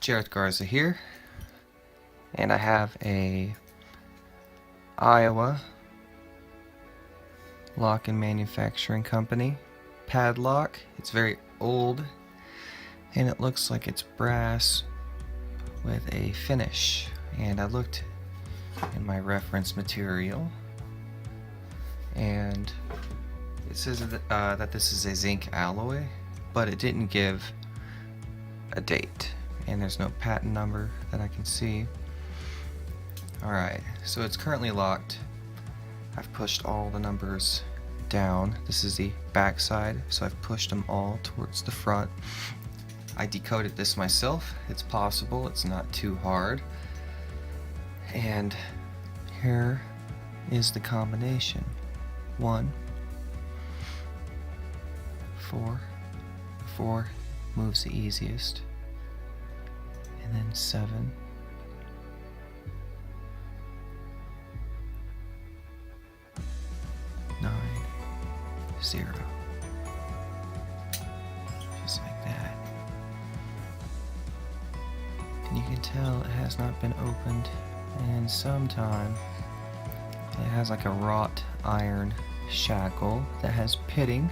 Jareth Garza here, and I have a Iowa lock and manufacturing company padlock. It's very old and it looks like it's brass with a finish, and I looked in my reference material and it says that this is a zinc alloy, but it didn't give a date. And there's no patent number that I can see. Alright, so it's currently locked. I've pushed all the numbers down. This is the back side, so I've pushed them all towards the front. I decoded this myself. It's possible, it's not too hard. And here is the combination. 1, 4, 4 moves the easiest. And then 7, 9, 0. Just like that. And you can tell it has not been opened in some time. It has like a wrought iron shackle that has pitting,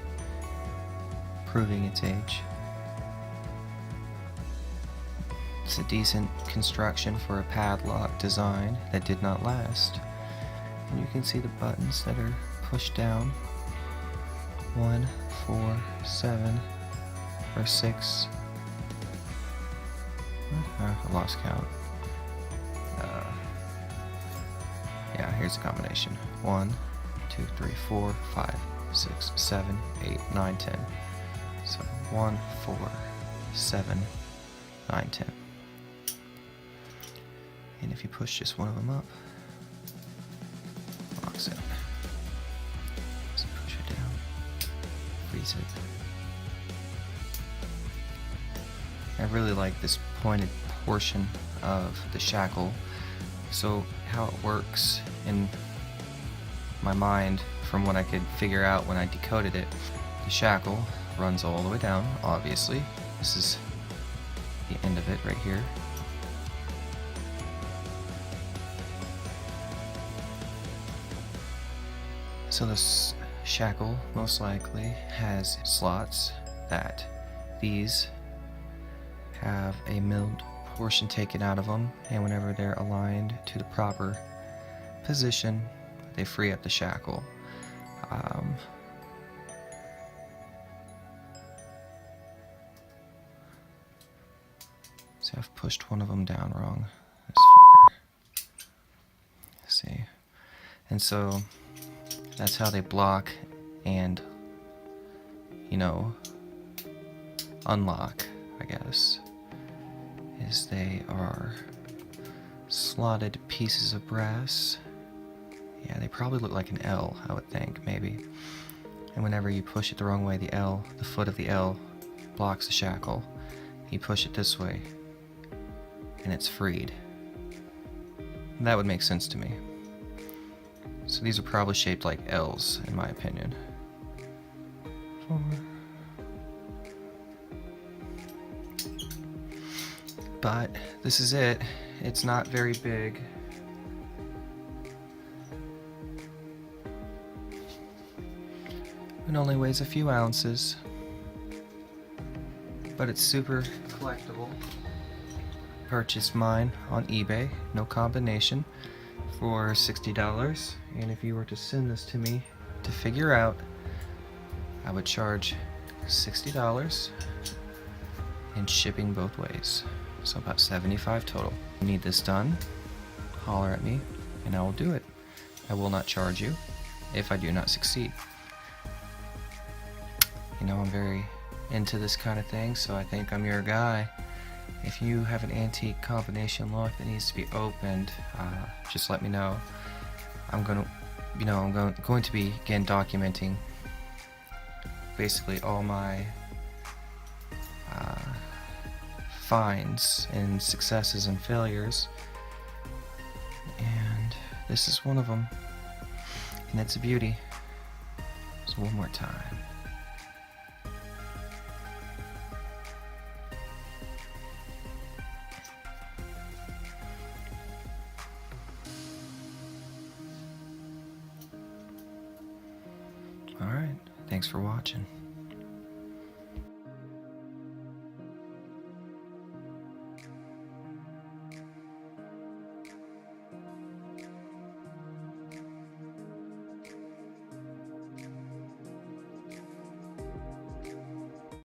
proving its age. It's a decent construction for a padlock design that did not last. And you can see the buttons that are pushed down. 1, 4, 7, or 6. I lost count. Yeah, here's the combination. 1, 2, 3, 4, 5, 6, 7, 8, 9, 10. So 1, 4, 7, 9, 10. And if you push just one of them up, it locks it. So push it down, freeze it. I really like this pointed portion of the shackle. So how it works in my mind, from what I could figure out when I decoded it, the shackle runs all the way down, obviously. This is the end of it right here. So this shackle most likely has slots that these have a milled portion taken out of them, and whenever they're aligned to the proper position, they free up the shackle. So I've pushed one of them down wrong. This fucker. See? And so that's how they block and, you know, unlock, I guess, is they are slotted pieces of brass. Yeah, they probably look like an L, I would think, maybe. And whenever you push it the wrong way, the foot of the L blocks the shackle. You push it this way, and it's freed. And that would make sense to me. So these are probably shaped like L's, in my opinion. 4. But this is it. It's not very big. It only weighs a few ounces. But it's super collectible. Purchased mine on eBay, no combination, for $60. And if you were to send this to me to figure out, I would charge $60 and shipping both ways. So about $75 total. If you need this done, holler at me and I will do it. I will not charge you if I do not succeed. You know, I'm very into this kind of thing, so I think I'm your guy. If you have an antique combination lock that needs to be opened, just let me know. I'm going to be again documenting basically all my finds and successes and failures, and this is one of them, and it's a beauty. So one more time. thanks for watching.